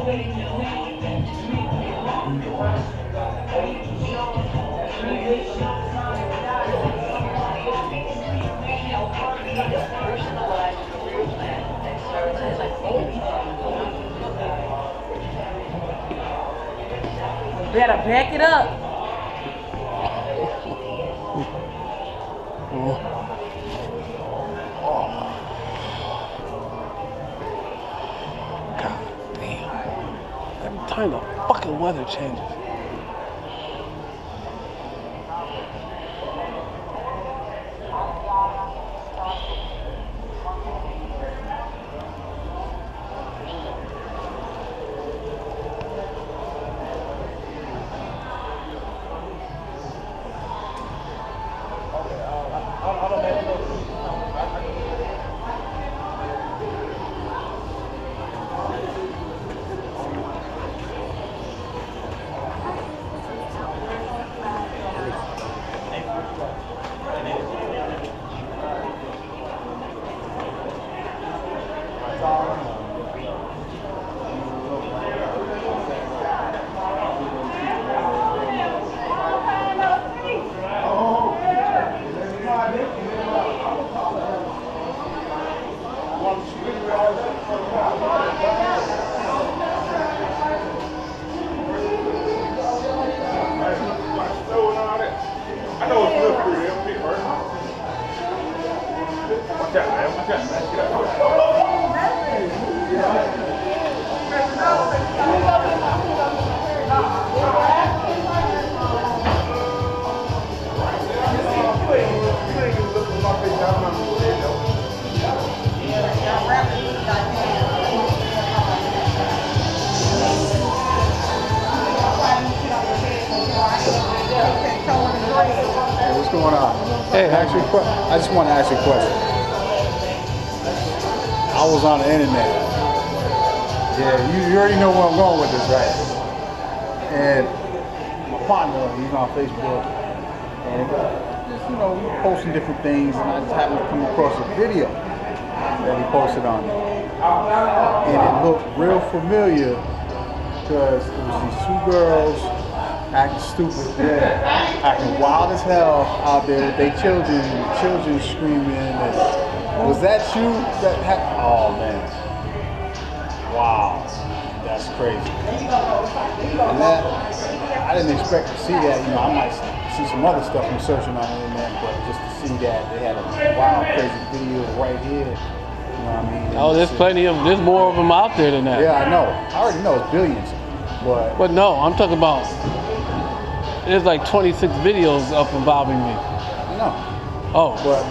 Better back it up. God damn. Every time the fucking weather changes. What's going on? Hey, I just want to ask you a question. I was on the internet. Yeah, you already know where I'm going with this, right? And my partner, he's on Facebook, and just, you know, we posting different things, and I just happened to come across a video that he posted on there. And it looked real familiar because it was these two girls acting stupid, acting wild as hell out there with their children screaming. And was that you? Oh man, wow, that's crazy. And that, I didn't expect to see that. You know, I might see some other stuff from searching on the internet, but just to see that they had a wild, crazy video right here. You know what I mean? Oh, there's more of them out there than that. Yeah, I know. I already know it's billions, but no, I'm talking about. There's like 26 videos up involving me. I know. Oh. But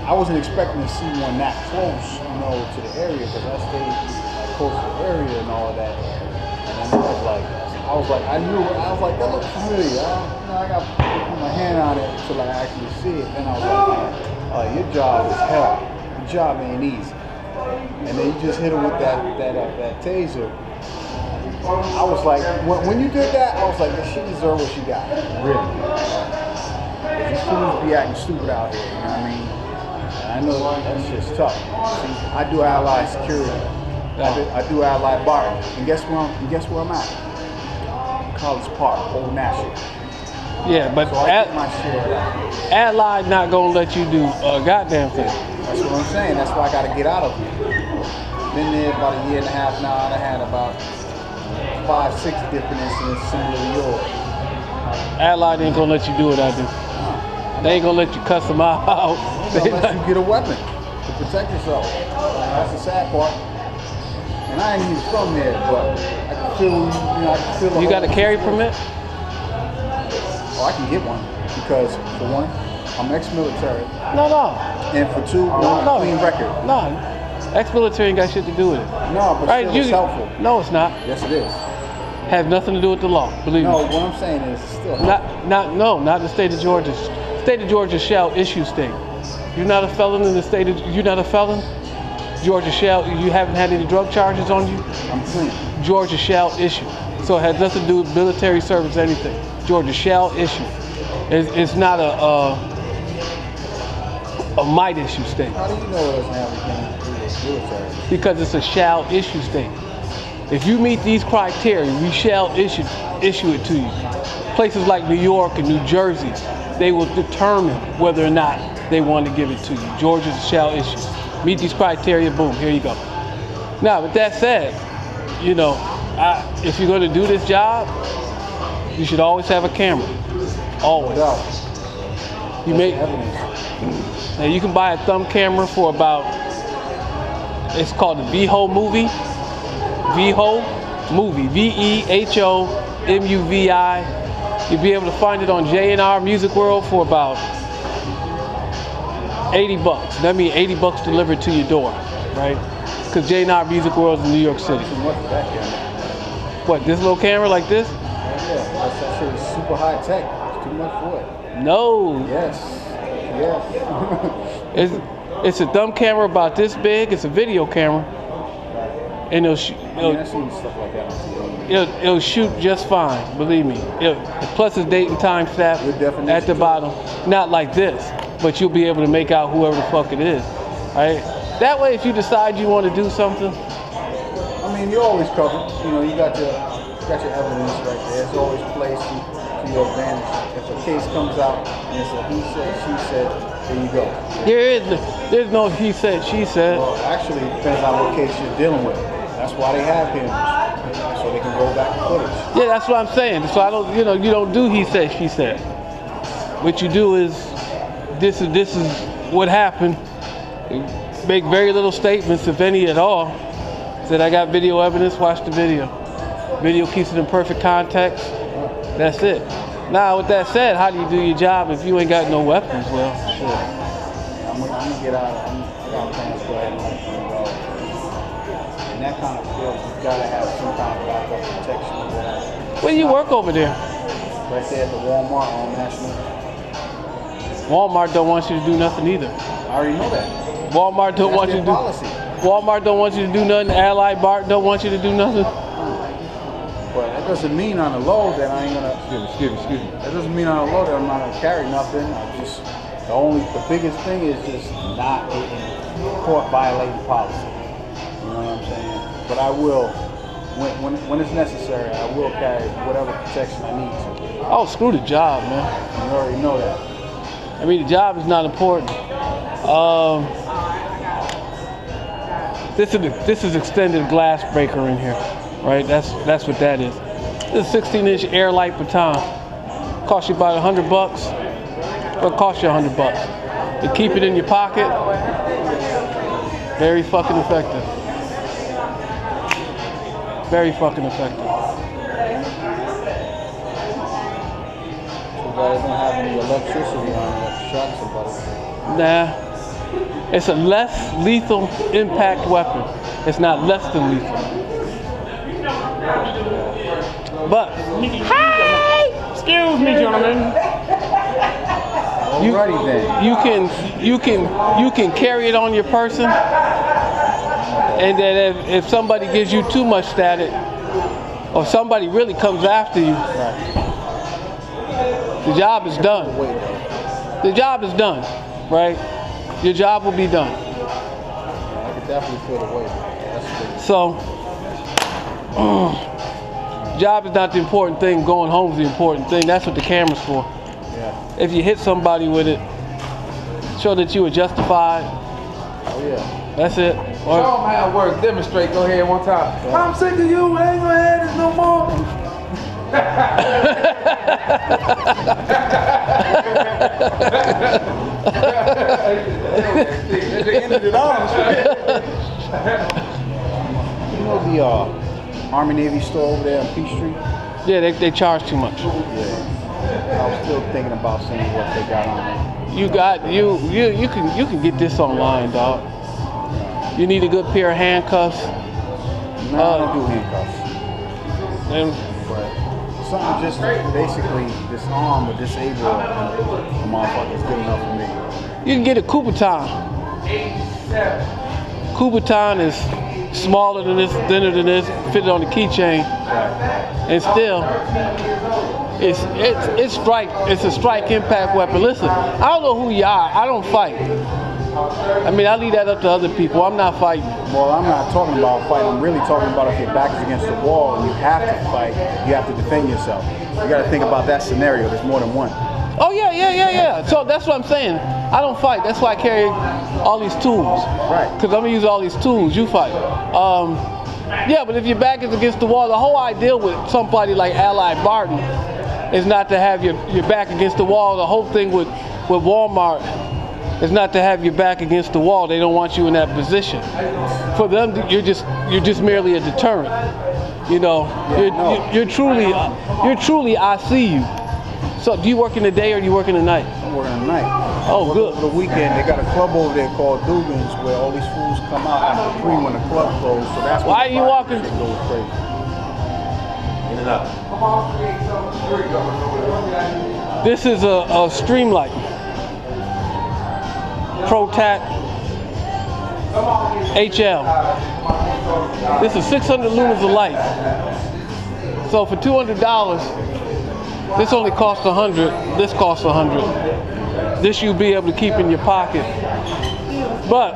I wasn't expecting to see one that close, you know, to the area, because I stayed close to the area and all of that. And I was like, that looks familiar. I got to put my hand on it until I actually see it. Then I was like, your job is hell. Your job ain't easy. And then you just hit her with that taser. I was like, when you did that, I was like, she deserves what she got. Really. These fools be acting stupid out here, you know what I mean? And I know that's just tough. See, I do allied security. I do allied barring. And guess where I'm at? College Park, Old Nashville. Yeah, but so I get my share out. Allied not gonna let you do a goddamn thing. That's what I'm saying. That's why I gotta get out of it. Been there about a year and a half now, and I had about 5, 6 different incidents similar to yours. Allied ain't gonna let you do what I do. They ain't gonna let you cuss them out. They gonna let you get a weapon to protect yourself. That's the sad part. And I ain't even from there, but I can feel, You got a carry permit? Oh, I can get one because for one, I'm ex-military. No. And for two, I'm a clean record. No. Ex-military ain't got shit to do with it. No, but still it's helpful. No, it's not. Yes, it is. Has nothing to do with the law, believe me. No, what I'm saying is it's still helpful. Not the state of Georgia. State of Georgia shall issue state. You're not a felon in the state of, you're not a felon? Georgia shall, you haven't had any drug charges on you? I'm clean. Georgia shall issue. So it has nothing to do with military service or anything. Georgia shall issue. It's not a might issue state. How do you know it doesn't have anything to do with military? Because it's a shall issue state. If you meet these criteria, we shall issue it to you. Places like New York and New Jersey, they will determine whether or not they want to give it to you. Georgia shall issue. Meet these criteria, boom, here you go. Now, with that said, you know, if you're going to do this job, you should always have a camera. Always. You now you can buy a thumb camera for about, it's called the VHO movie. VHO movie, VEHOMUVI. You'll be able to find it on J&R Music World for about $80. That means $80 delivered to your door, right? Because J&R Music World is in New York City. What, this little camera like this? Yeah, that shit is super high tech. It's too much for it. No. Yes. It's a thumb camera about this big. It's a video camera. And I've seen stuff like that on TV. It'll shoot just fine, believe me. Plus it's date and time stamp at the bottom. Not like this, but you'll be able to make out whoever the fuck it is, right? That way, if you decide you want to do something, I mean, you're always covered. You know, you got your evidence right there. It's always placed to your advantage. If a case comes out and it's a he said, she said, there you go. There's no he said, she said. Well, actually, it depends on what case you're dealing with. That's why they have cameras, so they can roll back the footage. Yeah, that's what I'm saying. So I don't, you don't do he said, she said. What you do is, this is what happened. Make very little statements, if any at all. Said I got video evidence, watch the video. Video keeps it in perfect context. That's it. Now, with that said, how do you do your job if you ain't got no weapons? Well, shit. I'm gonna get out. I got plans to go ahead and let them go. In that kind of field, you gotta have some kind of backup protection or whatever. Where do you work over there? Right there at the Walmart on National. Walmart don't want you to do nothing either. I already know that. Walmart don't want you to do. Policy. Walmart don't want you to do nothing. Allied Bart don't want you to do nothing. But that doesn't mean on the low that I ain't gonna. Excuse me. That doesn't mean on the low that I'm not gonna carry nothing. I just the biggest thing is just not getting caught violating policy. You know what I'm saying? But I will, when it's necessary, I will carry whatever protection I need to. Oh, screw the job, man. You already know that. I mean, the job is not important. This is extended glass breaker in here, right? That's what that is. This is a 16-inch air light baton. Cost you about $100. It'll cost you $100. To keep it in your pocket, very fucking effective. Very fucking effective. So that doesn't have any electricity on it, shock somebody. Nah. It's a less lethal impact weapon. It's not less than lethal. But Hey! Excuse me, gentlemen. Alrighty then. you can carry it on your person, and then if somebody gives you too much static, or somebody really comes after you, the job is done. The job is done, right? Your job will be done. I can definitely feel the weight. So, job is not the important thing. Going home is the important thing. That's what the camera's for. Yeah. If you hit somebody with it, show that you were justified. Oh yeah. That's it. Show them how it works. Demonstrate. Go ahead one time. Yeah. I'm sick of you. I ain't gonna have this no more. They ended it off. You know the Army Navy store over there on Peachtree? Yeah, they charge too much. Yeah. I was still thinking about seeing what they got on there. You can get this online, dog. You need a good pair of handcuffs. No, I don't do handcuffs. And But something just basically disarm or disable a motherfucker is good enough for me. you can get a Coupeton. Coupeton is smaller than this, thinner than this, fitted on the keychain, and still, it's a strike impact weapon. Listen, I don't know who you are. I don't fight. I mean, I leave that up to other people. I'm not fighting. Well, I'm not talking about fighting. I'm really talking about if your back is against the wall and you have to fight, you have to defend yourself. You got to think about that scenario. There's more than one. Oh, yeah. So that's what I'm saying. I don't fight. That's why I carry all these tools. Right. Because I'm going to use all these tools. You fight. Yeah, but if your back is against the wall, the whole idea with somebody like Ally Barton is not to have your back against the wall. The whole thing with Walmart is not to have your back against the wall. They don't want you in that position. For them, you're just merely a deterrent. You know, you're truly I see you. So do you work in the day or do you work in the night? I'm working at night. Oh, good. Over the weekend, they got a club over there called Dugan's where all these fools come out after 3 when the club closed. So that's why are you walking? Goes crazy. In and out. This is a Streamlight ProTac HL. This is 600 lumens of light. So for $200, this only costs 100. This costs 100. This you'll be able to keep in your pocket. But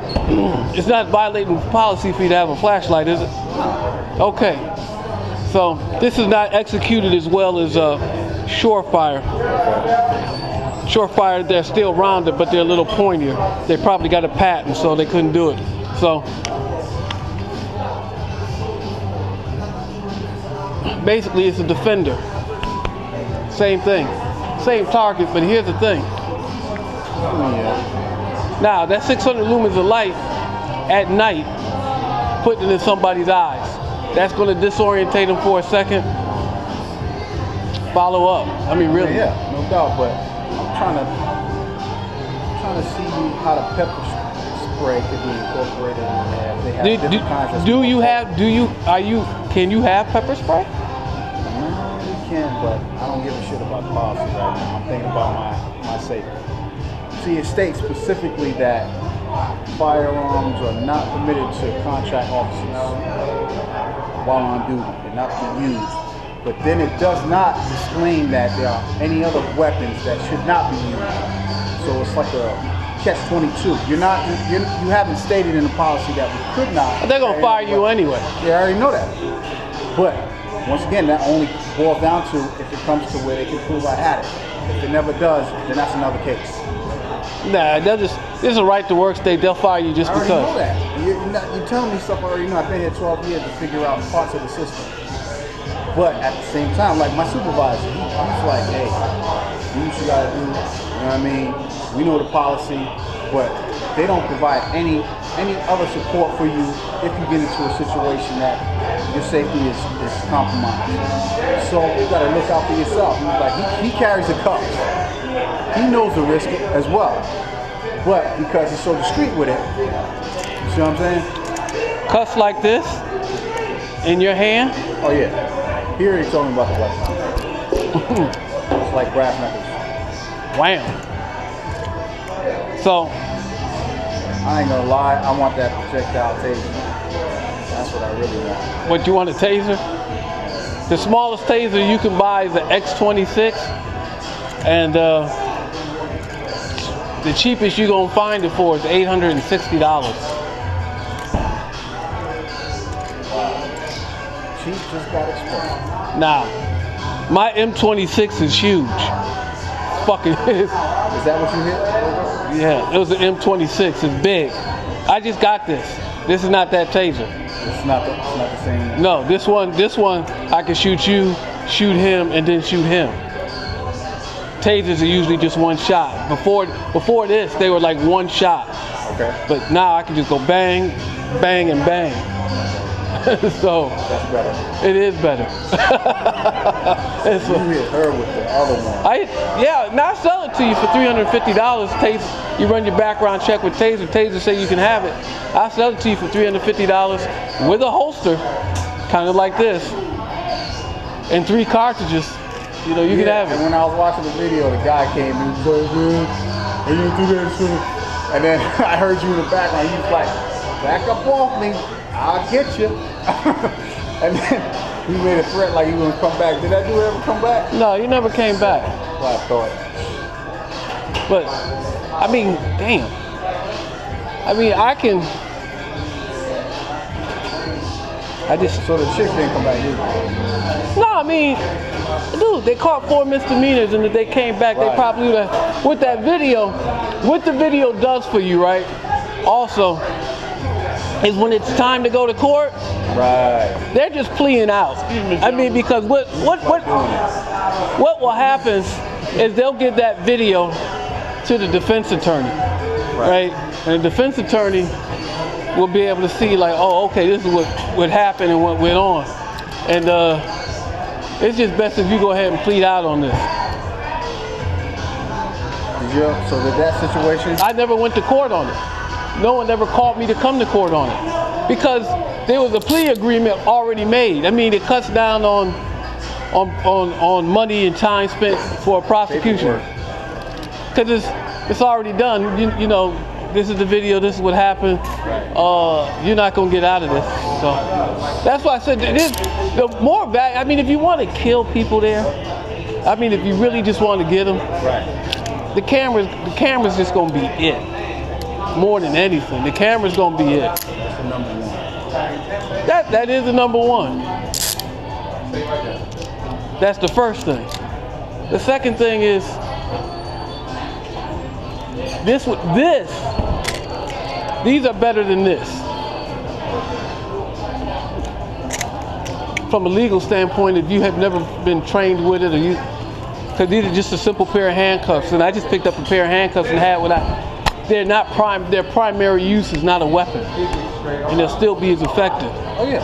it's not violating policy for you to have a flashlight, is it? Okay. So this is not executed as well as Surefire. Surefire, they're still rounded, but they're a little pointier. They probably got a patent, so they couldn't do it. So basically, it's a Defender. Same thing, same target, but here's the thing. Now, that 600 lumens of light at night, putting it in somebody's eyes, that's going to disorientate them for a second. Follow up. I mean, really. Yeah, no doubt, but I'm trying to see how the pepper spray could be incorporated in there. They have different kinds of can you have pepper spray? But I don't give a shit about the policy right now. I'm thinking about my safety. See, it states specifically that firearms are not permitted to contract officers while on duty. They're not to be used. But then it does not disclaim that there are any other weapons that should not be used. So it's like a catch-22. You haven't stated in the policy that we could not. They're gonna fire you anyway. Yeah, I already know that. But once again, that only boils down to if it comes to where they can prove I had it. If it never does, then that's another case. Nah, this is a right to work state. They'll fire you just because. I already know that. You're telling me stuff I already know. I've been here 12 years to figure out parts of the system. But at the same time, like my supervisor, he's like, hey, do what you gotta do. You know what I mean? We know the policy, but they don't provide any other support for you if you get into a situation that your safety is compromised. So you gotta look out for yourself. He's like, he carries the cuffs. He knows the risk as well. But because he's so discreet with it, you see what I'm saying? Cuffs like this in your hand? Oh yeah. Here he's talking about the weapon. It's like brass knuckles. Wham. So I ain't gonna lie, I want that projectile taser. That's what I really want. What, you want a taser? The smallest taser you can buy is the X26, and the cheapest you're gonna find it for is $860. Cheap just got expensive. Now, my M26 is huge. Fucking is. Is that what you hit? Yeah, it was an M26. It's big. I just got this. This is not that taser. It's not the same. No, this one I can shoot you, shoot him, and then shoot him. Tasers are usually just one shot. Before this, they were like one shot. Okay. But now I can just go bang, bang, and bang. So that's better. It is better. You hit her with the other one. Now I sell it to you for $350. Taser, you run your background check with Taser. Taser say you can have it. I sell it to you for $350 with a holster, kind of like this, and 3 cartridges. You know, you can have it. And when I was watching the video, the guy came and he was like, man, are you gonna do that shit? And then I heard you in the background. He was like, back up off me. I'll get you. And then he made a threat like he was gonna come back. Did that dude ever come back? No, he never came back. Well, I thought. But, I mean, damn. I mean, I just. So the chick didn't come back either. No, I mean, dude, they caught 4 misdemeanors, and if they came back, they probably would have. With that video, what the video does for you, right? Also, is when it's time to go to court. Right. They're just pleading out. I mean, because what will happen is they'll give that video to the defense attorney, right? And the defense attorney will be able to see, like, oh, okay, this is what happened and what went on. And it's just best if you go ahead and plead out on this. So did that situation? I never went to court on it. No one ever called me to come to court on it because there was a plea agreement already made. I mean, it cuts down on money and time spent for a prosecution because it's already done. You know, this is the video. This is what happened. You're not gonna get out of this. So that's why I said the more value. I mean, if you want to kill people there, I mean, if you really just want to get them, the camera's just gonna be it. More than anything, the camera's gonna be it. That's the number one. That is the number one. That's the first thing. The second thing is these are better than this. From a legal standpoint, if you have never been trained with it, or because these are just a simple pair of handcuffs, and I just picked up a pair of handcuffs and had what they're not their primary use is not a weapon, and they'll still be as effective. Oh yeah.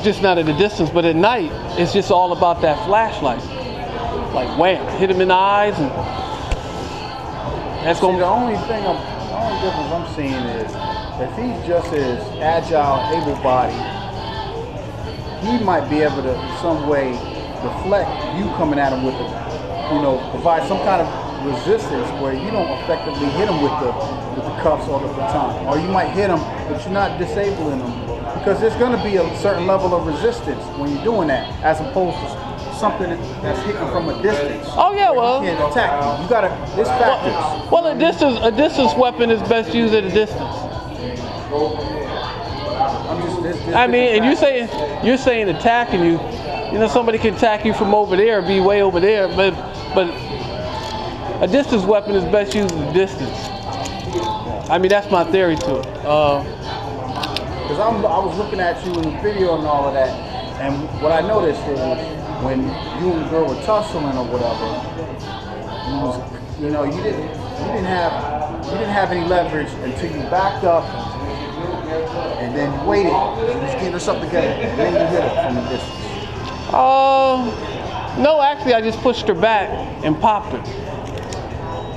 Just not at a distance, but at night, it's just all about that flashlight. Like wham, hit him in the eyes, and that's going. The only difference I'm seeing is if he's just as agile, able-bodied, he might be able to, in some way, deflect you coming at him with provide some kind of resistance where you don't effectively hit him with the cuffs or the baton, or you might hit him, but you're not disabling him, because there's going to be a certain level of resistance when you're doing that, as opposed to something that's hitting from a distance. Oh yeah, well, you can't attack you. You gotta. There's factors. Well, a distance weapon is best used at a distance. I mean, and you're saying attacking you. You know, somebody can attack you from over there, be way over there, but a distance weapon is best used at a distance. I mean, that's my theory to it. Because I was looking at you in the video and all of that, and what I noticed is when you and the girl were tussling or whatever, you didn't have any leverage until you backed up, and then you waited. You was getting us up together, and then you hit her from the distance. No, actually, I just pushed her back and popped her.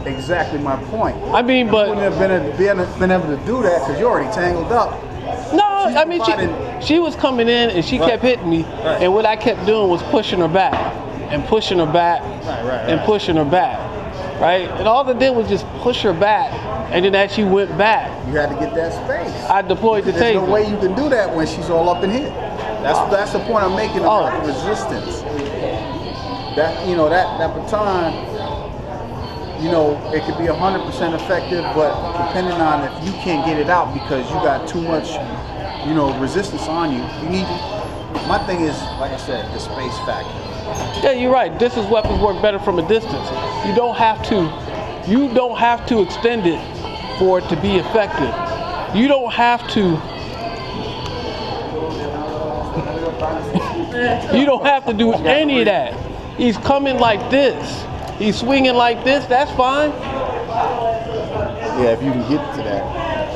Exactly my point. I mean, but you wouldn't have been able to do that because you're already tangled up. No, I mean, she was coming in and she kept hitting me, and what I kept doing was pushing her back and pushing her back and pushing her back, right? And all I did was just push her back, and then as she went back, you had to get that space. I deployed the taser. There's no way you can do that when she's all up in here. That's the point I'm making about the resistance. That that baton, it could be 100% effective, but depending on if you can't get it out because you got too much, resistance on you. My thing is, like I said, the space factor. Yeah, you're right. Distance weapons work better from a distance. You don't have to extend it for it to be effective. You don't have to. You don't have to do any of that. He's coming like this. He's swinging like this. That's fine. Yeah, if you can get to that.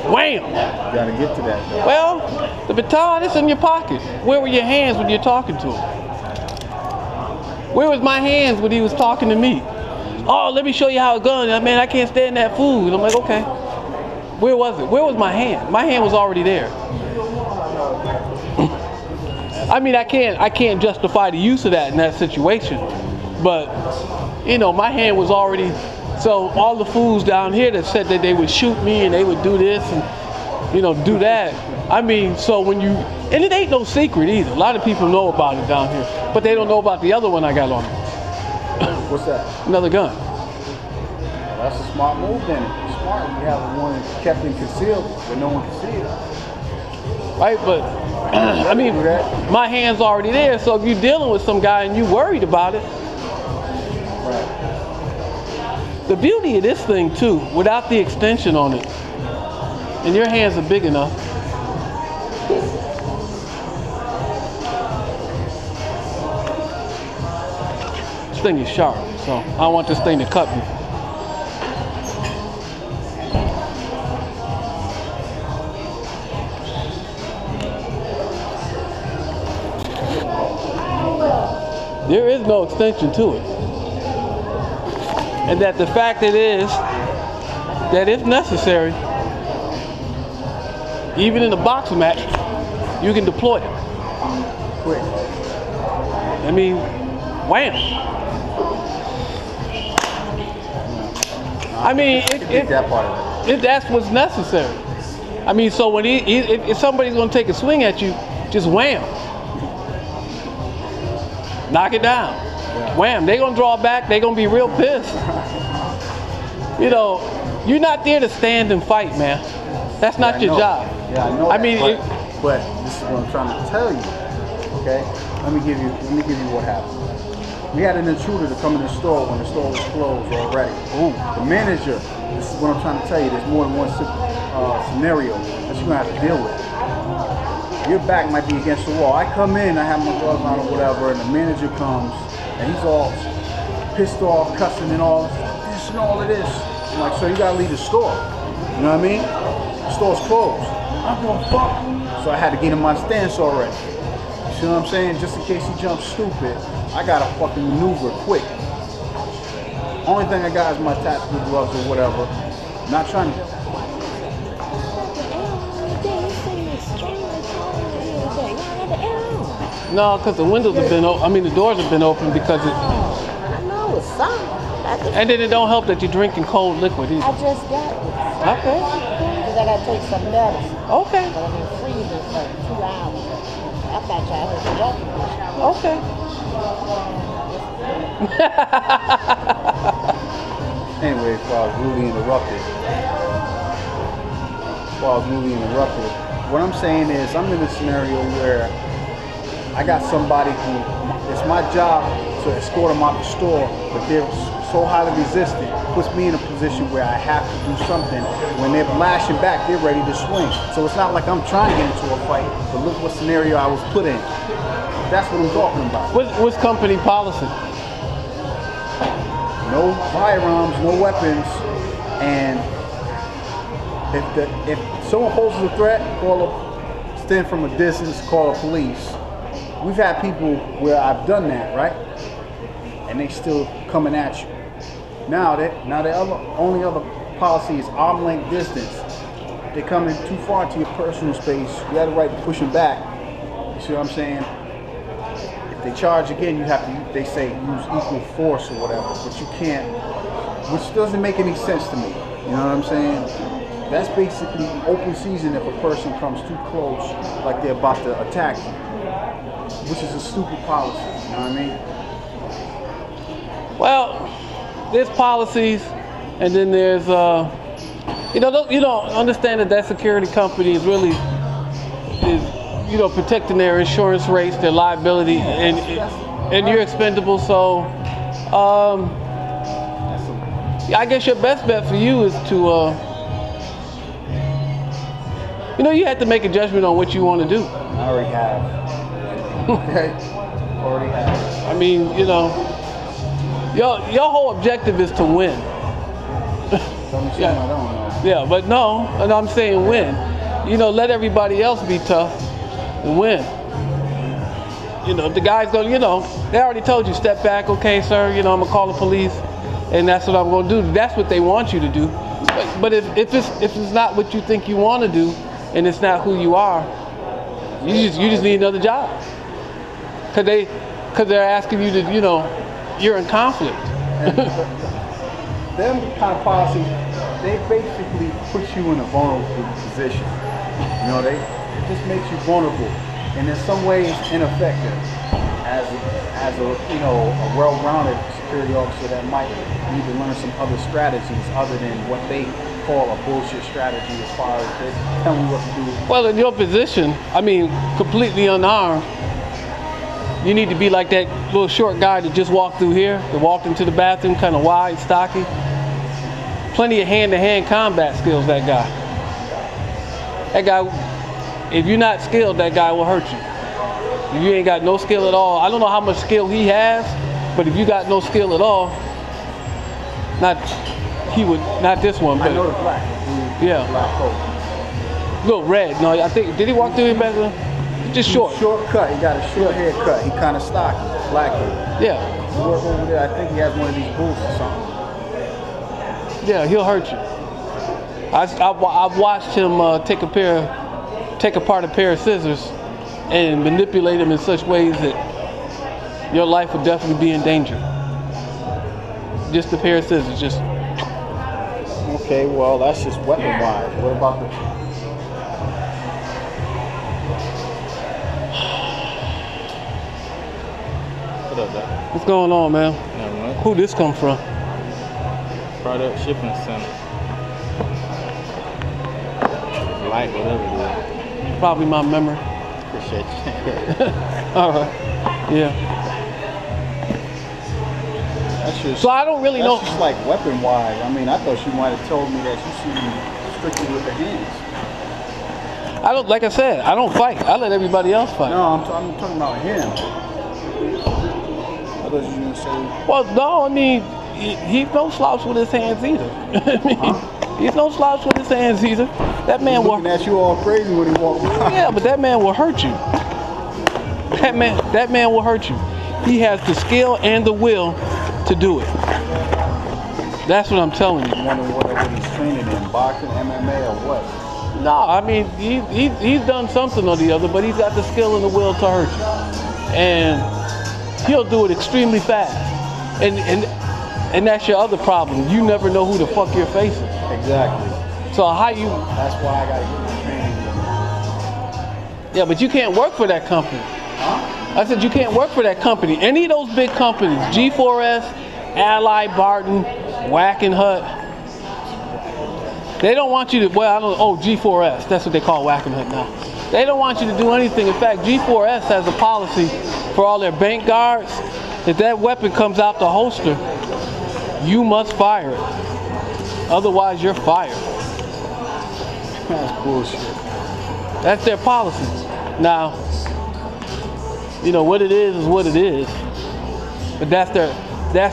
Wham! You gotta get to that, though. Well, the baton is in your pocket. Where were your hands when you're talking to him? Where was my hands when he was talking to me? Oh, let me show you how it's done. Man, I can't stand that food. I'm like, okay. Where was it? Where was my hand? My hand was already there. I mean, I can't justify the use of that in that situation, but my hand was already. So all the fools down here that said that they would shoot me and they would do this and do that. I mean, so and it ain't no secret either. A lot of people know about it down here, but they don't know about the other one I got on me. What's that? Another gun. Well, that's a smart move then. smart when you have one kept and concealed, but no one can see it. Right, but I mean, my hand's already there, so if you're dealing with some guy and you worried about it. Right. The beauty of this thing too, without the extension on it, and your hands are big enough, this thing is sharp, so I don't want this thing to cut me. There is no extension to it. And that the fact it is that if necessary, even in a boxing match, you can deploy it. Quick. I mean, wham. I mean, Get that part of it. if that's what's necessary. I mean, so when if somebody's gonna take a swing at you, just wham. Knock it down. Yeah. Wham. They're gonna draw back. They're gonna be real pissed. You know, you're not there to stand and fight, man. That's not your job. Yeah, I know. I that, mean, but this is what I'm trying to tell you. Okay, let me give you what happened. We had an intruder to come in the store when the store was closed already. Ooh. The manager. This is what I'm trying to tell you. There's more than one scenario that you're gonna have to deal with. Your back might be against the wall. I come in, I have my gloves on or whatever, and the manager comes, and he's all pissed off, cussing and all this and all of this. I'm like, so you gotta leave the store. You know what I mean? The store's closed. I'm going fuck. So I had to get in my stance already. You see what I'm saying? Just in case he jumps stupid, I gotta fucking maneuver quick. Only thing I got is my tactical gloves or whatever. Not trying to. No, because the windows have been open. I mean, the doors have been open because it. I know it's something. And then it don't help that you're drinking cold liquid either. I just got it. Okay. Because I got to take some medicine. Okay. But I've been freezing for 2 hours. I thought y'all was joking. Okay. Anyway, if I was really interrupted, what I'm saying is I'm in a scenario where I got somebody who, it's my job to escort them out the store, but they're so highly resistant, puts me in a position where I have to do something. When they're lashing back, they're ready to swing. So it's not like I'm trying to get into a fight, but look what scenario I was put in. That's what I'm talking about. What's company policy? No firearms, no weapons, and if someone poses a threat, stand from a distance, call the police. We've had people where I've done that, right? And they still coming at you. Now the only other policy is arm length distance. They're coming too far to your personal space. You got the right to push them back. You see what I'm saying? If they charge again, you have to. They say use equal force or whatever, but you can't. Which doesn't make any sense to me. You know what I'm saying? That's basically open season if a person comes too close, like they're about to attack you. Which is a stupid policy, you know what I mean? Well, there's policies, and then there's, you don't understand that security company is really, protecting their insurance rates, their liability, and you're expendable. So, I guess your best bet for you is to, you have to make a judgment on what you want to do. I already have. Okay? Already have. I mean, your whole objective is to win. Yeah. I don't know. Yeah, but no, and I'm saying win. Let everybody else be tough and win. The guy's going, they already told you, step back, okay, sir, I'm going to call the police, and that's what I'm going to do. That's what they want you to do. But if it's not what you think you want to do, and it's not who you are, you just need another job. Because they're asking you to, you're in conflict. Them kind of policies, they basically put you in a vulnerable position. It just makes you vulnerable, and in some ways ineffective as a well-rounded security officer that might need to learn some other strategies other than what they call a bullshit strategy as far as they tell me what to do? Well, in your position, I mean, completely unarmed, you need to be like that little short guy that just walked through here, that walked into the bathroom, kind of wide, stocky. Plenty of hand-to-hand combat skills, that guy. That guy, if you're not skilled, that guy will hurt you. If you ain't got no skill at all, I don't know how much skill he has, but if you got no skill at all, not this one, but I know the black. yeah, Black coat. little red. No, I think, did he walk through here back then? Just short. Short cut. He got a short haircut. He kind of stocky. Black hair. Yeah, He work over there. I think he has one of these boots or something. yeah, he'll hurt you. I've watched him take apart a pair of scissors and manipulate them in such ways that your life would definitely be in danger. Just a pair of scissors, just. Okay, well, that's just weapon-wise. What about the... What up, Doc? What's going on, man? Nothing much. Who this come from? Product shipping center. Light, whatever it is. Probably my memory. Appreciate you. All right. Yeah. That's just, So I don't really know. that's just like weapon-wise. I mean, I thought she might have told me that you see me strictly with the hands. I don't. Like I said, I don't fight. I let everybody else fight. No, I'm talking about him. I thought you were going to say... Well, no. I mean, he's no slouch with his hands either. I mean, he's no slouch with his hands either. That man He's will. looking at you all crazy when he walked by. Yeah, but that man will hurt you. That man will hurt you. He has the skill and the will to do it. That's what I'm telling you. I wonder what he's training in, boxing, MMA, or what? No, I mean he's done something or the other, but he's got the skill and the will to hurt you, and he'll do it extremely fast. And that's your other problem. You never know who the fuck you're facing. Exactly. So how you? That's why I gotta get my training. Yeah, but you can't work for that company. Huh? I said you can't work for that company. Any of those big companies, G4S, Ally, Barton, Wacken Hut, they don't want you to, well, I don't, oh, G4S, that's what they call Wacken Hut now. They don't want you to do anything. In fact, G4S has a policy for all their bank guards. If that weapon comes out the holster, you must fire it. Otherwise, you're fired. That's bullshit. That's their policy. Now, you know, what it is what it is. But that's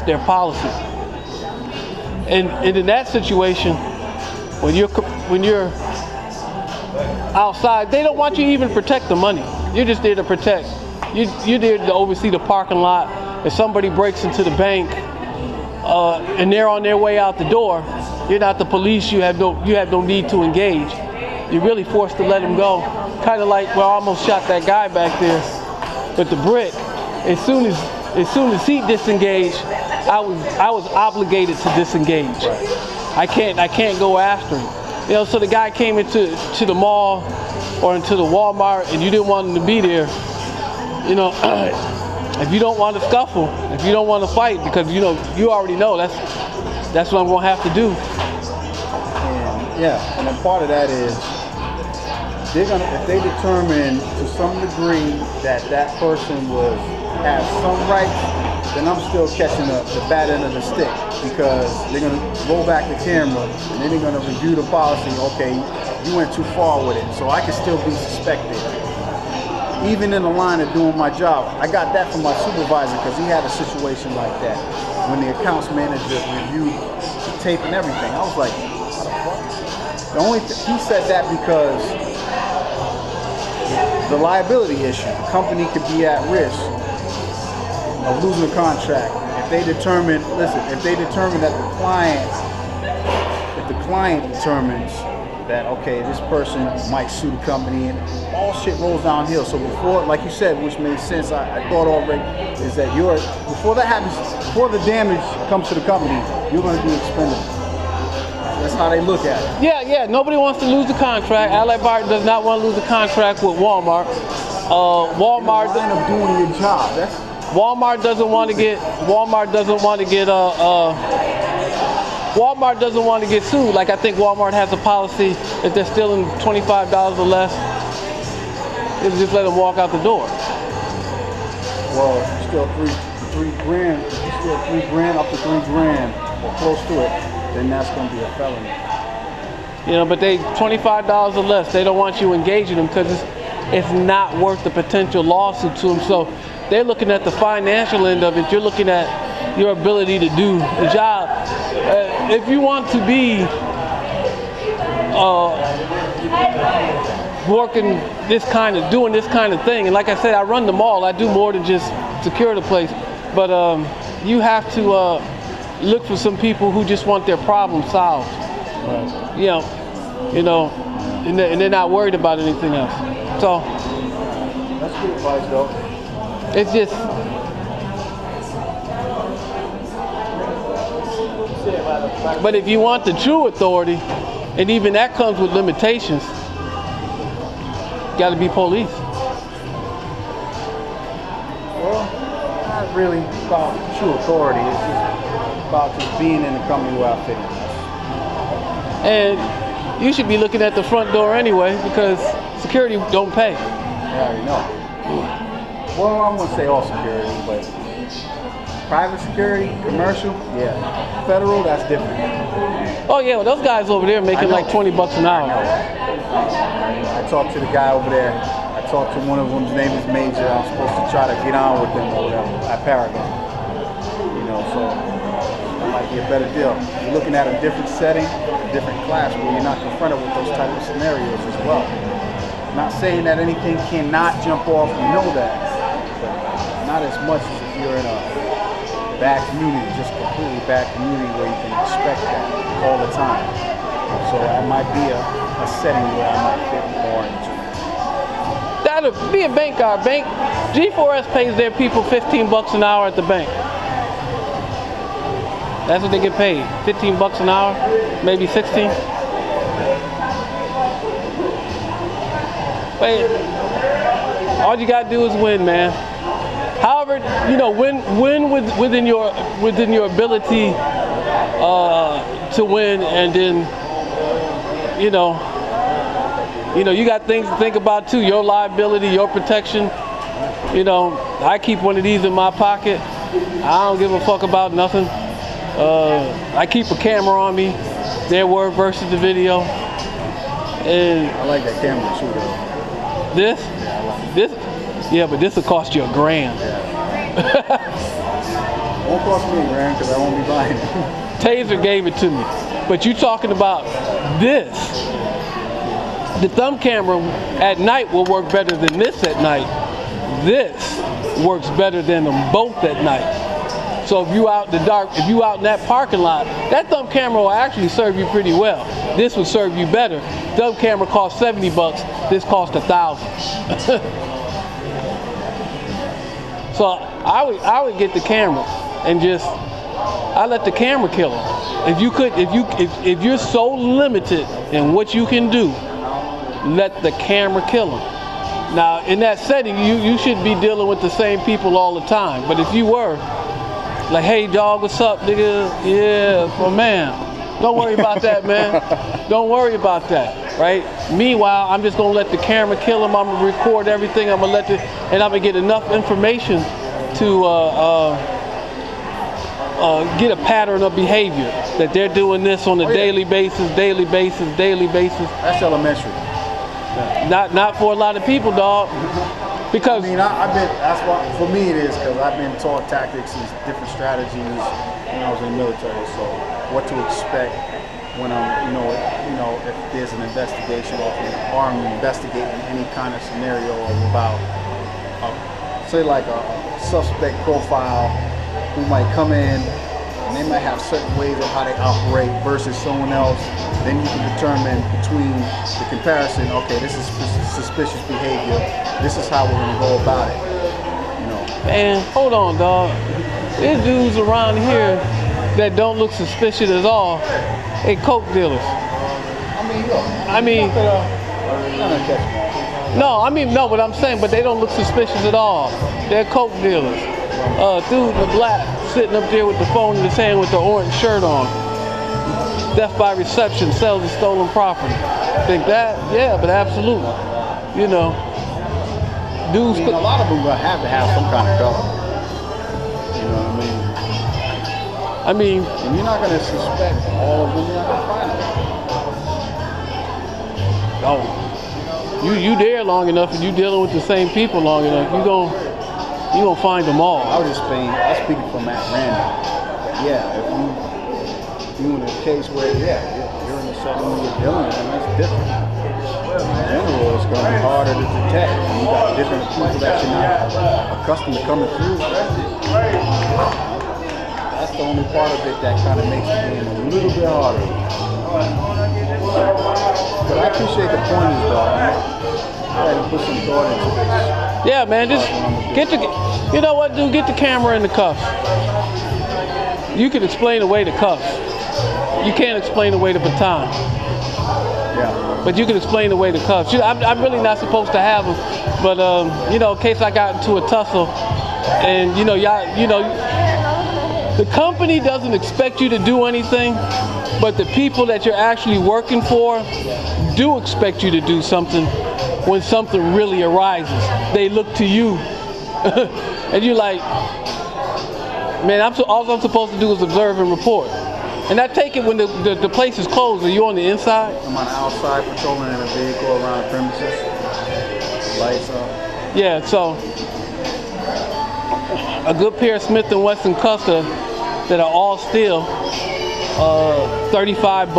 their policy. And in that situation, when you're outside, they don't want you to even protect the money. You're just there to protect. You're there to oversee the parking lot. If somebody breaks into the bank and they're on their way out the door, you're not the police. You have no need to engage. You're really forced to let them go. Kind of like where I almost shot that guy back there with the brick. As soon as he disengaged, I was obligated to disengage. I can't go after him. You know, so the guy came into the mall or into the Walmart and you didn't want him to be there. You know, if you don't want to scuffle, if you don't want to fight, because you know you already know that's what I'm gonna have to do. And yeah, and then part of that is if they determine to some degree that that person has some rights, then I'm still catching the bad end of the stick, because they're gonna roll back the camera and then they're gonna review the policy. Okay, you went too far with it, so I can still be suspected. Even in the line of doing my job, I got that from my supervisor because he had a situation like that when the accounts manager reviewed the tape and everything. I was like, what the fuck? He said that because the liability issue. The company could be at risk of losing a contract if they determine. Listen, if they determine that if the client determines that, okay, this person might sue the company, and all shit rolls downhill. So before, like you said, which made sense, I thought already, is that before that happens, before the damage comes to the company, you're going to be expendable. That's how they look at it. Yeah, nobody wants to lose the contract. Ally Barton does not want to lose the contract with Walmart. Walmart line of doing your job. Walmart doesn't want to get sued. Like I think Walmart has a policy if they're stealing $25 or less, they just let them walk out the door. Well, still three grand. If you steal $3 up to $3 or close to it, then that's going to be a felony. You know, but they $25 or less. They don't want you engaging them because it's not worth the potential lawsuit to them. So they're looking at the financial end of it. You're looking at your ability to do the job. If you want to be doing this kind of thing, and like I said, I run the mall. I do more than just secure the place. But you have to look for some people who just want their problem solved. Right. You know, and they're not worried about anything else. So That's good advice, though. it's just. But if you want the true authority, and even that comes with limitations, got to be police. Well, not really about true authority. It's just about just being in the company where I fit in. And you should be looking at the front door anyway, because security don't pay. I already know. Well, I wouldn't say all security, but private security, commercial, yeah. Federal, that's different. Oh yeah, well, those guys over there making like $20 an hour. I talked to the guy over there. I talked to one of them. His name is Major. I'm supposed to try to get on with them or whatever at Paragon. You know, so that might be a better deal. You're looking at a different setting, a different class where you're not confronted with those type of scenarios as well. Not saying that anything cannot jump off. You know that, but not as much as if you're in a bad community, just completely bad community where you can expect that all the time. So that might be a setting where I might fit more into. That'll be a bank guard. G4S pays their people $15 an hour at the bank. That's what they get paid. $15 an hour, maybe 16. Wait, all you gotta do is win, man. However, you know, win within your ability to win, and then you know you got things to think about too. Your liability, your protection. You know, I keep one of these in my pocket. I don't give a fuck about nothing. I keep a camera on me. Their word versus the video. And I like that camera too, though. This, yeah, but this will cost you $1,000. Won't cost me $1,000 because I won't be buying it. Taser gave it to me. But you talking about this. The thumb camera at night will work better than this at night. This works better than them both at night. So if you out in the dark, if you out in that parking lot, that thumb camera will actually serve you pretty well. This would serve you better. Thumb camera costs $70. This costs $1,000. So I would get the camera and just I let the camera kill them. If you're so limited in what you can do, let the camera kill them. Now in that setting, you should be dealing with the same people all the time. But if you were like, hey dog, what's up, nigga? Yeah, well man. Don't worry about that, man. Don't worry about that, right? Meanwhile, I'm just gonna let the camera kill him. I'm gonna record everything. I'm gonna and I'm gonna get enough information to get a pattern of behavior that they're doing this on a daily basis. That's elementary. Not for a lot of people, dog. Because I mean, that's why for me it is, because I've been taught tactics and different strategies when I was in the military. So what to expect when I'm, if there's an investigation or I'm investigating any kind of scenario about, say like a suspect profile who might come in and they might have certain ways of how they operate versus someone else. Then you can determine between the comparison, okay, this is suspicious behavior, this is how we're gonna go about it, Man, hold on, dog. There's dudes around here that don't look suspicious at all. They coke dealers. No, but I'm saying, but they don't look suspicious at all. They're coke dealers. Dude in the black, sitting up there with the phone in his hand with the orange shirt on. theft by reception, sales of stolen property. Think that? Yeah, but absolutely. You know, dudes. I mean, a lot of them gonna have to have some kind of cover. You know what I mean? And you're not gonna suspect all of them. You're not gonna find them. Oh, you there long enough, and you dealing with the same people long enough, you gonna find them all. I was just speaking from at random. Yeah, if you in a case where you're in a setting where you're dealing with them, that's different. In general, it's gonna be harder to detect. You got different people that you're not accustomed to coming through. That's the only part of it that kind of makes the game a little bit harder. But I appreciate the pointers, though. I had to put some thought into this. Yeah, man, just you know what, dude? Get the camera in the cuffs. You can explain away the cuffs. You can't explain away the baton. Yeah. But you can explain away the cuffs. I'm really not supposed to have them, but you know, in case I got into a tussle, and you know, the company doesn't expect you to do anything, but the people that you're actually working for do expect you to do something when something really arises. They look to you, and you're like, man, all I'm supposed to do is observe and report. And I take it when the place is closed. Are you on the inside? I'm on the outside patrolling in a vehicle around the premises. Lights up. Yeah, so a good pair of Smith & Wesson cuffs that are all steel, $35,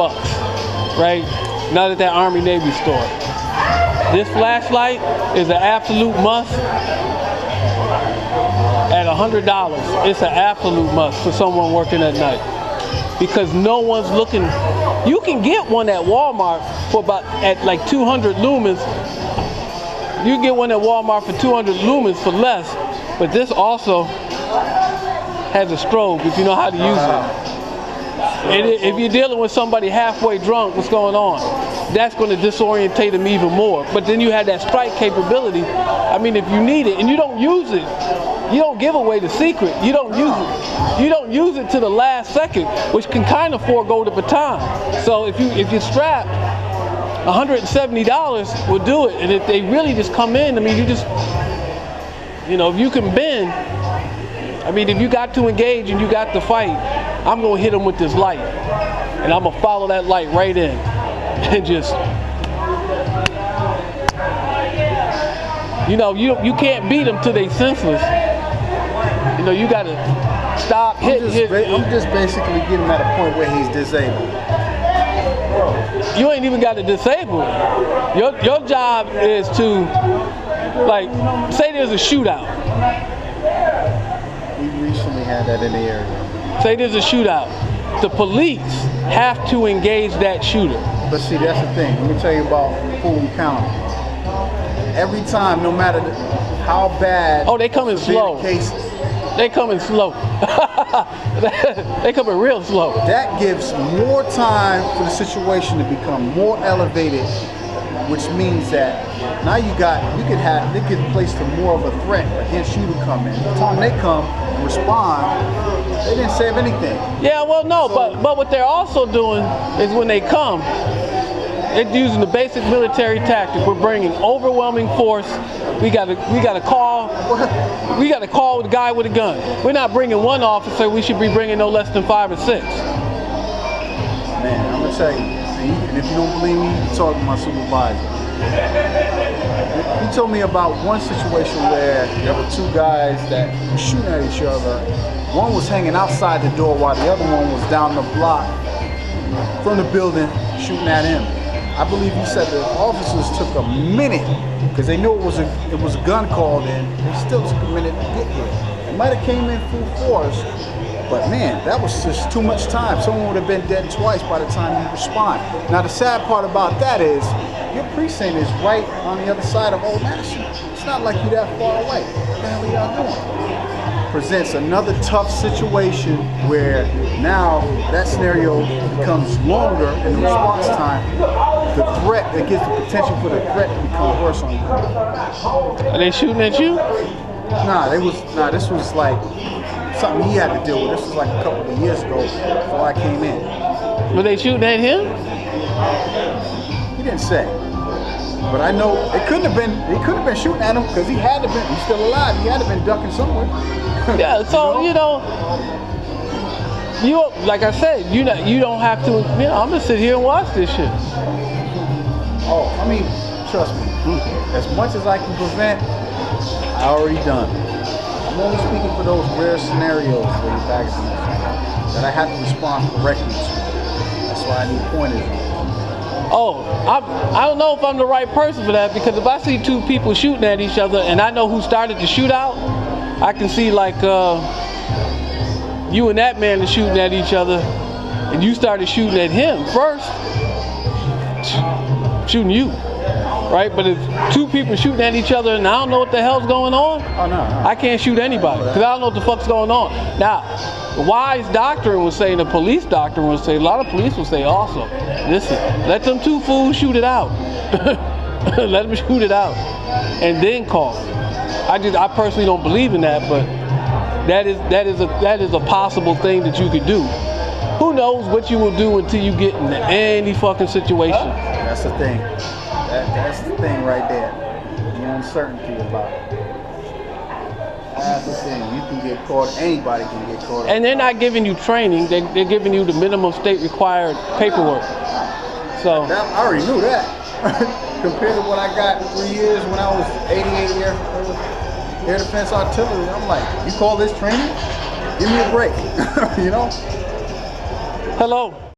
right? Not at that Army Navy store. This flashlight is an absolute must. At $100, it's an absolute must for someone working at night. Because no one's looking. You can get one at Walmart for at like 200 lumens. You can get one at Walmart for 200 lumens for less, but this also has a strobe if you know how to use it. And if you're dealing with somebody halfway drunk, what's going on? That's going to disorientate them even more. But then you have that strike capability. I mean, if you need it and you don't use it, you don't give away the secret. You don't use it. You don't use it to the last second, which can kind of forego the baton. So if you're strapped, $170 will do it. And if they really just come in, I mean, if you can bend, I mean, if you got to engage and you got to fight, I'm gonna hit them with this light, and I'm gonna follow that light right in, and just, you can't beat them till they senseless. You know, you gotta stop, hit. I'm just basically getting him at a point where he's disabled. You ain't even got to disable him. Your job is to, like, say there's a shootout. We recently had that in the area. Say there's a shootout. The police have to engage that shooter. But see, that's the thing. Let me tell you about Fulton County. Every time, no matter how bad. Oh, they coming slow. They coming slow. They coming real slow. That gives more time for the situation to become more elevated, which means that now you can place to more of a threat against you to come in. By the time they come and respond, they didn't save anything. Yeah, well, no, but what they're also doing is when they come, they're using the basic military tactic. We're bringing overwhelming force. We got to call the guy with a gun. We're not bringing one officer. We should be bringing no less than 5 or 6. Man, I'm gonna tell you. And if you don't believe me, you talk to my supervisor. He told me about one situation where there were 2 guys that were shooting at each other. One was hanging outside the door while the other one was down the block from the building shooting at him. I believe he said the officers took a minute because they knew it was a gun called in. They still took a minute to get here. It might have came in full force, but man, that was just too much time. Someone would have been dead twice by the time you respond. Now the sad part about that is your precinct is right on the other side of Old National. It's not like you're that far away. What the hell are y'all doing? Presents another tough situation where now that scenario becomes longer in the response time. The threat, it gives the potential for the threat to become worse on you. Are they shooting at you? This was like something he had to deal with. This was like a couple of years ago before I came in. Were they shooting at him? He didn't say. But I know it couldn't have been. He couldn't have been shooting at him because he had to been. He's still alive. He had to been ducking somewhere. Yeah. So you like I said, you don't have to. I'm gonna sit here and watch this shit. Oh, I mean, trust me. As much as I can prevent, I already done. I'm only speaking for those rare scenarios where you back that I have to respond correctly to. That's why I need pointers. Oh, I don't know if I'm the right person for that, because if I see two people shooting at each other and I know who started the shootout, I can see like you and that man are shooting at each other, and you started shooting at him first, shooting you, right? But if two people shooting at each other and I don't know what the hell's going on, I can't shoot anybody because I don't know what the fuck's going on. Now, the wise doctrine would say, the police doctrine would say, a lot of police would say also, listen, let them two fools shoot it out. Let them shoot it out and then call. I personally don't believe in that, but that is a possible thing that you could do. Who knows what you will do until you get into any fucking situation. That's the thing. That's the thing right there. The uncertainty about it. That's the thing. You can get caught. Anybody can get caught. And they're not giving you training. They're giving you the minimum state required paperwork. So I already knew that. Compared to what I got in 3 years when I was 88 Air Defense Artillery, I'm like, you call this training? Give me a break. You know? hello.